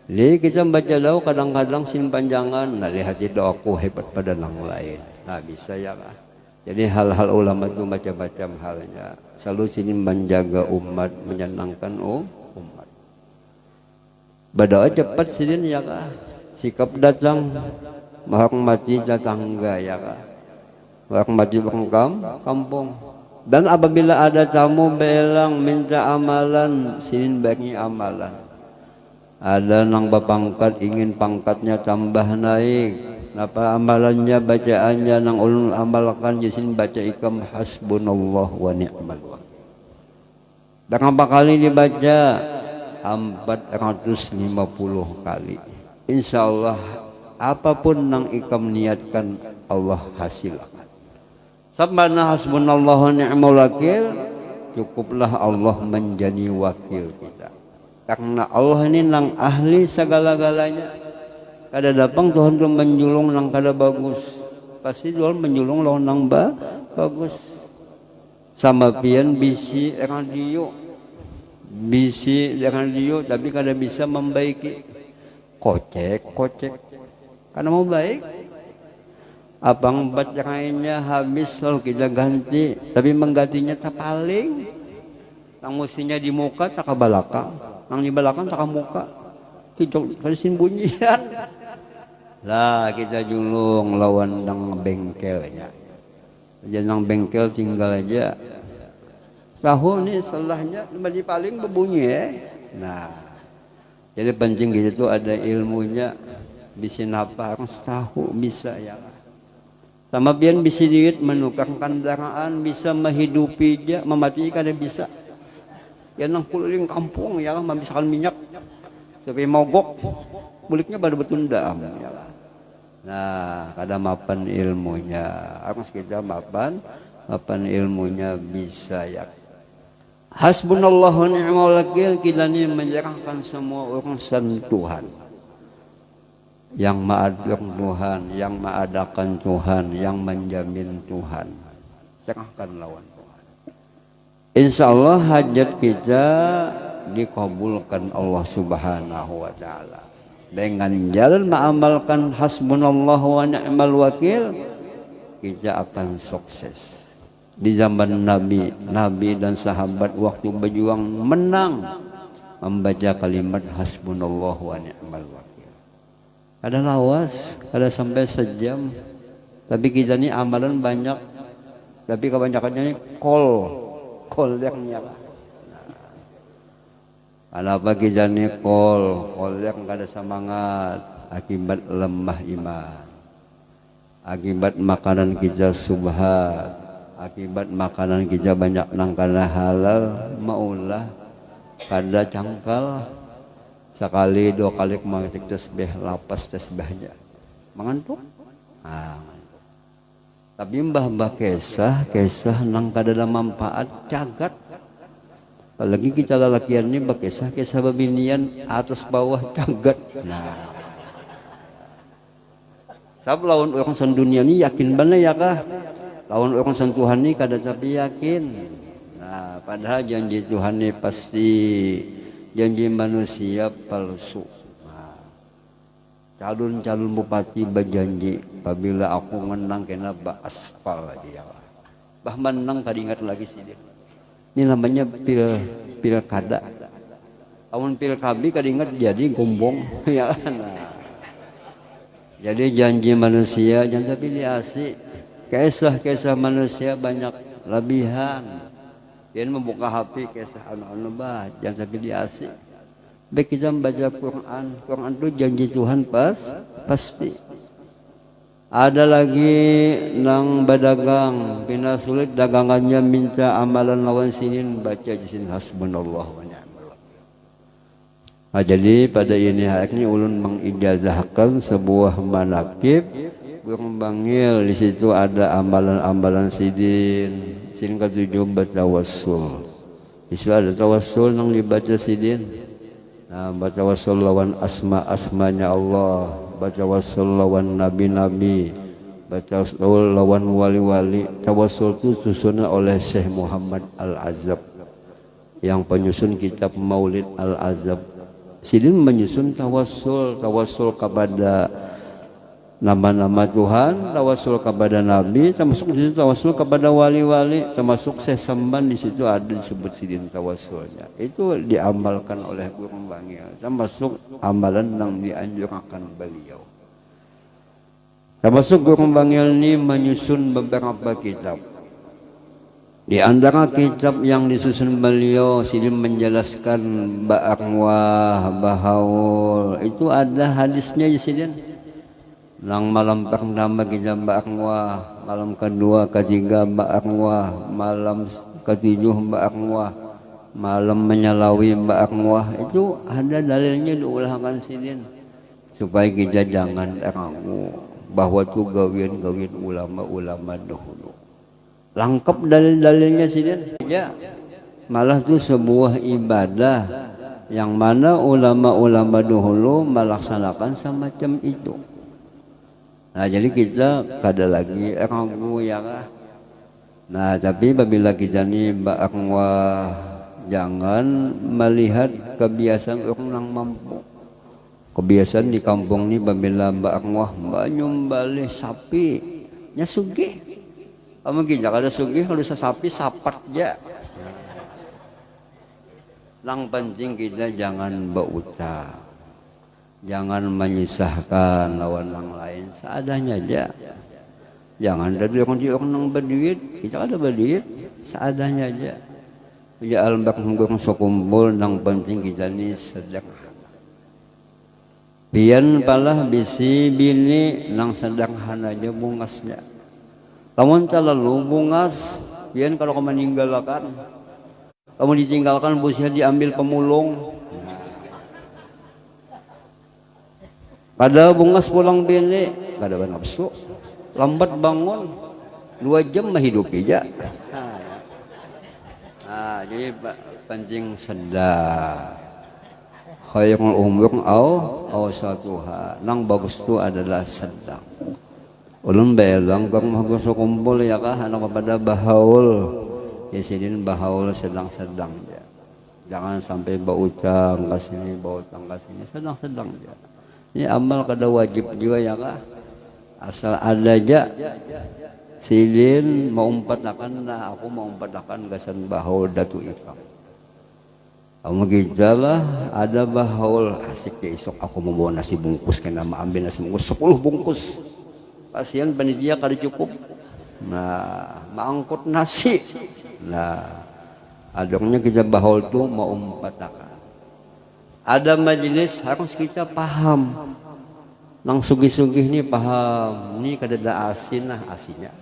Jadi kita membaca doa kadang-kadang simpan jangan, nah lihat doaku hebat pada orang lain. Nah bisa ya kan. Jadi hal-hal ulama itu macam-macam halnya. Selalu sini menjaga umat, menyenangkan umat. Berdoa cepat sini ya kah? Sikap datang, menghormati tetangga ya kah? Menghormati kampung. Dan apabila ada tamu belang minta amalan, sini bagi amalan. Ada nang bapangkat ingin pangkatnya tambah naik. Napa amalannya bacaannya nang ulun amalkan jisin baca ikam hasbunallah wa ni'mal wakil. Berapa kali dibaca? 450 kali. Insyaallah apapun nang ikam niatkan Allah hasilkan. Sabana hasbunallah wa ni'mal wakil, cukuplah Allah menjadi wakil kita. Karena Allah ini nang ahli segala-galanya. Kada datang Tuhan tu menjulung nang kada bagus. Pasti Tuhan menjulung lawan nang bagus. Sama pian bisi radio. Bisi radio tapi kada bisa membaiki. Kocek. Karena mau baik. Abang bat yang lainnya habis lalu kita ganti. Tapi menggantinya tak paling. Nang mestinya di muka tak ke belakang. Nang di belakang tak ke muka. Kita kalisin bunyian. Lah kita julung lawan nang bengkelnya. Jadi nang bengkel tinggal aja. Tahu nih salahnya lebih paling berbunyi ya. Nah. Jadi penting gitu ada ilmunya. Bisa napa harus tahu bisa ya. Sama pian bisa duit menukar kendaraan, bisa menghidupi dia, mematikan dia bisa. Ya nang keliling kampung ya memisahkan minyak. Tapi mogok buliknya pada betunda ya. Nah, kada mapan ilmunya. Harus kita mapan ilmunya bisa ya. Hasbunallahu ni'mal wakil, kita ini menyerahkan semua urusan Tuhan. Yang ma'adir Tuhan, yang ma'adakan Tuhan, yang menjamin Tuhan. Serahkan lawan Tuhan. Insyaallah hajat kita dikabulkan Allah Subhanahu wa taala. Dengan jalan mengamalkan hasbunallah wa ni'mal wakil, kita akan sukses. Di zaman Nabi dan sahabat waktu berjuang menang membaca kalimat hasbunallah wa ni'mal wakil. Ada lawas, ada sampai sejam. Tapi kita ini amalan banyak. Tapi kebanyakannya ini kol yang nyala. Kenapa kita ni kol yang kada semangat akibat lemah iman, akibat makanan kita subhat, akibat makanan kita banyak nang kada halal, maulah kada cangkal sekali dua kali mengetik tasbih lapas tasbihnya mengantuk. Tapi mbah kisah nang kada ada manfaat cagat. Apalagi kita lelakian ini berkisah babinian atas bawah cagat. Nah, sab lawan orang san dunia ni yakin benar ya kah? Lawan orang san Tuhan ni kada tapi yakin. Nah, padahal janji Tuhan ni pasti, janji manusia palsu. Nah, calon bupati berjanji apabila aku menang kena aspal lagi ya. Bah menang kada ingat lagi sih dia. Ini namanya pilkada. Tahun pilkabi kada ingat jadi gombong ya. Nah. Jadi janji manusia jangan pilih asik. Kisah manusia banyak lebihan. Dia membuka HP kisah anak-anak jangan pilih asik. Baik kita membaca Quran itu janji Tuhan pasti. Ada lagi nang badagang, pina sulit dagangannya minta amalan lawan sinin baca jisin hasbunallah wa ni'mal wakil. Nah, jadi pada ini hari ini ulun mengijazahkan sebuah manakib burung bangil. Di situ ada amalan-amalan sidin ke-7 bertawassul. Di situ ada tawassul nang dibaca sidin. Nah, bertawassul lawan asma-asmanya Allah. Bertawassul lawan nabi-nabi, bertawassul lawan wali-wali. Tawassul itu susunan oleh Syekh Muhammad Al-Azab yang penyusun kitab Maulid Al-Azab. Sidin menyusun tawassul kepada nama-nama Tuhan, tawasul kepada Nabi, termasuk di situ tawasul kepada wali-wali, termasuk sesemban di situ ada disebut sidin tawasulnya. Itu diamalkan oleh Guru Bangil, termasuk amalan yang dianjurkan beliau. Termasuk Guru Bangil ini menyusun beberapa kitab. Di antara kitab yang disusun beliau, sidin menjelaskan ba'akwah, bahaul, itu ada hadisnya di sidin. Nang malam pertama kita ba'akwah, malam kedua, ketiga ba'akwah, malam ketujuh ba'akwah, malam menyalawi ba'akwah, itu ada dalilnya diulahkan sidin supaya kita jangan ragu bahwa itu gawian-gawian ulama-ulama dahulu. Lengkap dalil-dalilnya sidin. Ya, malah itu sebuah ibadah yang mana ulama-ulama dahulu melaksanakan semacam itu. Nah, jadi kita kada lagi ragu ya kah? Nah, tapi apabila kita ni ba'akwah, jangan melihat kebiasaan orang yang mampu. Kebiasaan di kampung ni apabila ba'akwah nyumbali sapi nya sugih. Kamu kita kada sugih kalau sapi sapat aja. Yang penting kita jangan berutang. Jangan menyisahkan lawan yang lain, seadanya aja. Jangan dari orang yang berduit, kita ada berduit, seadanya aja. Ya albak menggoreng sekumpul, yang penting kita ini sederhana. Pian palah bisi bini nang sederhana aja bungasnya. Lamun terlalu bungas, pian kalau kamu meninggalkan, kamu ditinggalkan bosnya diambil pemulung. Kada bungas pulang bini, kada nafsu, lambat bangun, 2 jam mah hidup aja. Jadi penting sedar. Khairul umur au satuha. Nang bagus itu adalah sedang. Ulun belang bang magus kumpul ya kah anak kepada bahaul. Ya sidin bahaul sedang-sedang ya. Jangan sampai bautang ke sini, bautang ke sini, sedang-sedang ya. Ini amal kada wajib juga ya kah? Asal ada aja. Sidin mau umpatakan, nah aku mau umpatakan gasan bahaul datu ikam. Kamu gijalah ada bahaul asik ya isok aku mau bawa nasi bungkus kena ambil nasi bungkus 10 bungkus. Pasien panitia kada cukup. Nah, mangkut nasi. Nah, adanya kita bahaul tuh mau umpatakan. Ada majelis harus kita paham. Nang sugih-sugih ni paham. Ni kadada asin lah asinnya.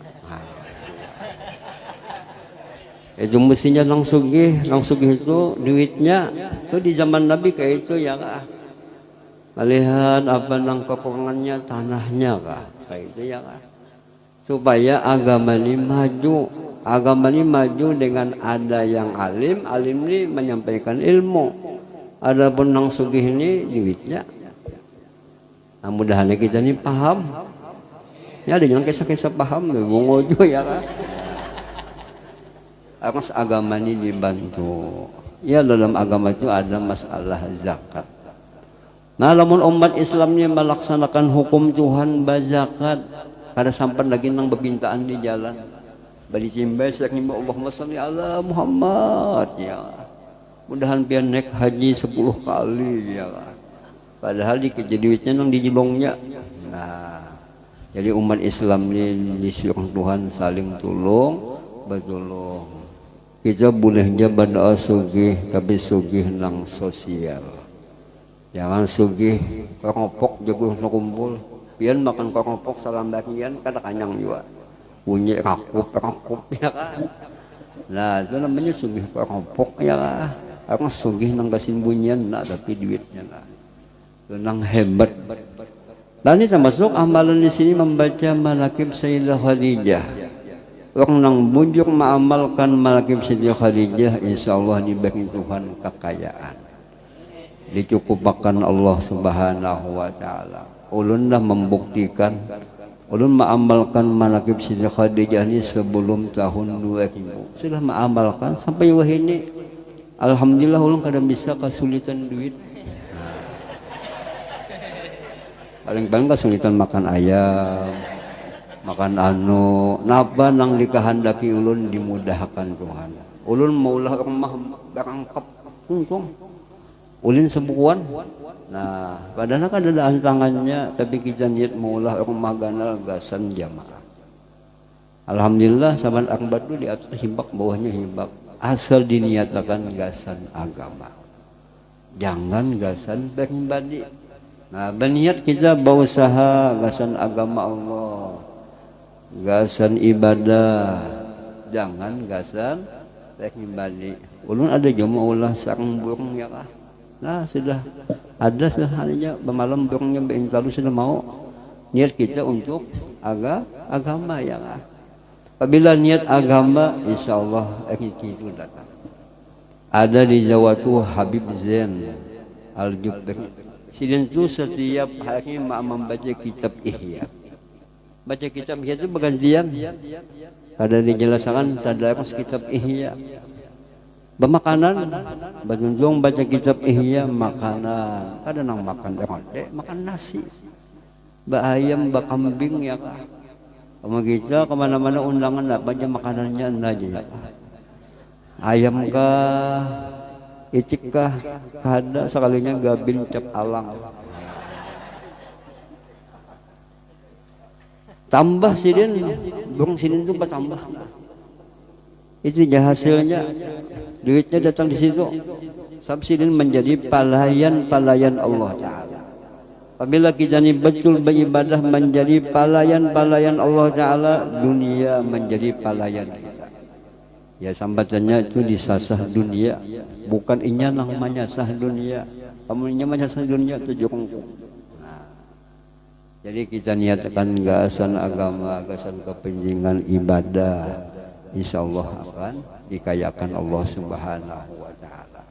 Itu mestinya nang sugih itu duitnya itu di zaman Nabi kayak itu ya kah? Melihat apa nang kekurangannya tanahnya kah? Kayak itu ya kah? Supaya agama ini maju. Agama ini maju dengan ada yang alim ini menyampaikan ilmu. Adapun nang sugih ini duitnya. Nah, mudah-mudahan kita ini paham. Ya dengan kisah-kisah paham mengojo ya kan. Akas agama ini dibantu. Ya dalam agama itu ada masalah zakat. Nah, lamun umat Islam ini melaksanakan hukum Tuhan bazakat, kada sampai lagi nang bebintaan di jalan. Bali cimbay sak nima Allahumma shalli ala Muhammad ya. Mudahan pian naik haji 10 kali ya. Padahal dikejar duitnya nang dijilongnya. Nah, jadi umat Islam ini disuruh Tuhan saling tolong, bertolong. Kita bolehnya berdoa sugih, tapi sugih nang sosial. Jangan sugih kokopok jago kumpul. Pian makan kokopok salam bagian kada kanyang juga. Bunyi rakup ya kan. Nah, itu namanya sugih kokopok ya kan. Aku sugih nang kasin bunyian nah tapi duitnya lah. Nang hebat. Dan ini termasuk amalan di sini membaca manaqib Sayyidah Khadijah. Orang nang bujuk mengamalkan manaqib Sayyidah Khadijah, insyaallah diberi Tuhan kekayaan. Dicukupkan Allah Subhanahu wa taala. Ulun dah membuktikan, ulun mengamalkan manaqib Sayyidah Khadijah ini sebelum tahun 2000. Sudah mengamalkan sampai wah ini. Alhamdulillah ulun kada bisa kesulitan duit. paling kesulitan makan ayam, makan anu, napa nang dikehendaki ulun dimudahkan Tuhan. Ulun maulah rumah berangkap kungkung, ulin sebukuan. Nah, padahal kan ada antangannya, tapi kita niat maulah rumah ganal gasan jamaah. Alhamdulillah saban akbar itu di atas hibak, bawahnya hibak. Asal diniatakan gasan agama, jangan gasan pribadi. Nah, berniat kita berusaha gasan agama Allah, gasan ibadah, jangan gasan pribadi. Ulun ada jemaah ulah sarang burung ya kah? Nah, sudah ada sehalnya bermalam burungnya bengkalu sudah mau. Niat kita untuk agama ya kah? Apabila niat agama, insya Allah rezeki itu datang. Ada di Jawa tuh Habib Zain Al-Jubri. Sidin itu setiap hari membaca kitab Ihya. Baca kitab Ihya itu bergantian. Ada dijelaskan tadaros kitab Ihya. Bermakanan, berjunjung baca kitab Ihya makanan. Ada nang makan ronde, makan nasi. Ayam, kambing ya kah? Kamu kita kemana-mana undangan baca makanannya aja ya. Ayam kah? Itik kah? Ada sekalinya gabin cap alang. Tambah sidin, burung sidin itu bertambah. Itu hasilnya, duitnya datang di situ. Sebab sidin menjadi pelayan Allah Ta'ala. Apabila kita ini betul beribadah menjadi pelayan Allah Ta'ala, dunia menjadi pelayan kita. Ya sambatannya itu disasah dunia, bukan inya namanya sah dunia. Kamu inya menyasah dunia itu jongkok. Nah, jadi kita niatkan gasan agama, gasan kepentingan ibadah, insya Allah akan dikayakan Allah Subhanahu wa Ta'ala.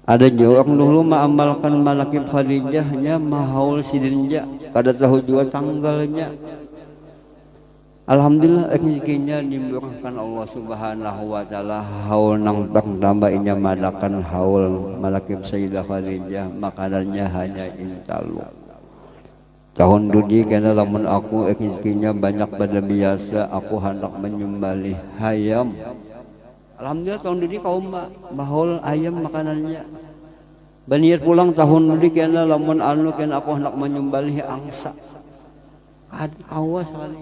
Ada orang dulu mengamalkan malakib Khadijahnya, mahaul sidinja, kada tahu juga tanggalnya. Alhamdulillah rezekinya dimurahkan Allah Subhanahu wa Ta'ala. Haul nang tambah inya madakan haul malakib Sayyidah Khadijah, makanannya hanya intalu. Tahun dudi kena lamun aku rezekinya banyak pada biasa, aku hendak menyembelih ayam. Alhamdulillah tahun dudi kaum bahul ayam makanannya. Baniat pulang tahun dudi kena lamun anu kena aku hendak menyembelih angsa. Awas sekali.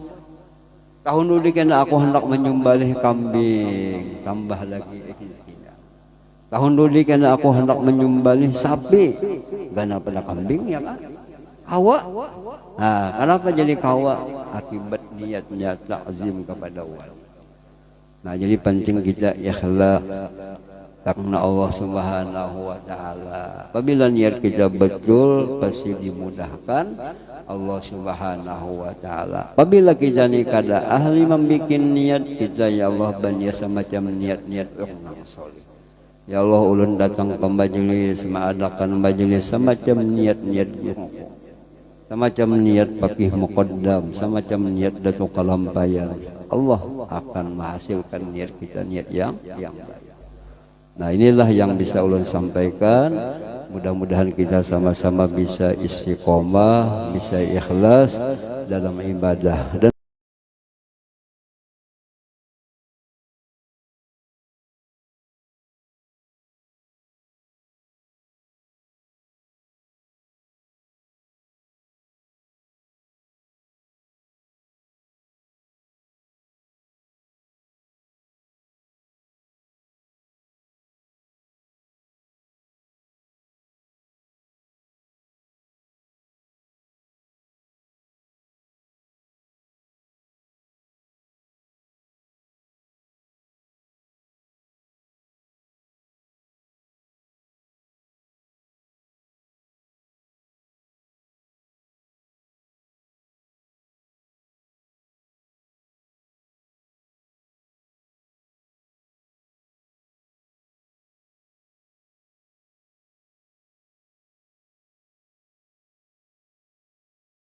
Tahun dulu kena aku hendak menyembelih kambing, tambah lagi rezekinya. Tahun dulu kena aku hendak menyembelih sapi, gana pada kambing ya kan? Kawa. Nah, kenapa jadi kawa? Akibat niatnya takzim kepada Allah. Nah, jadi penting kita ikhlas karena Allah Subhanahu wa Ta'ala. Apabila niat kita betul, pasti dimudahkan Allah Subhanahu wa Ta'ala. Apabila kita ni kada ahli membuat niat kita, ya Allah banyak semacam niat-niat orang soleh. Ya Allah ulun datang ke majelis, mengadakan majelis semacam niat-niat buruk, semacam niat pakih muqaddam, semacam niat datuk kalampayan. Allah akan menghasilkan niat kita niat yang baik. Nah, inilah yang bisa ulun sampaikan. Mudah-mudahan kita sama-sama bisa istiqomah, bisa ikhlas dalam ibadah. Dan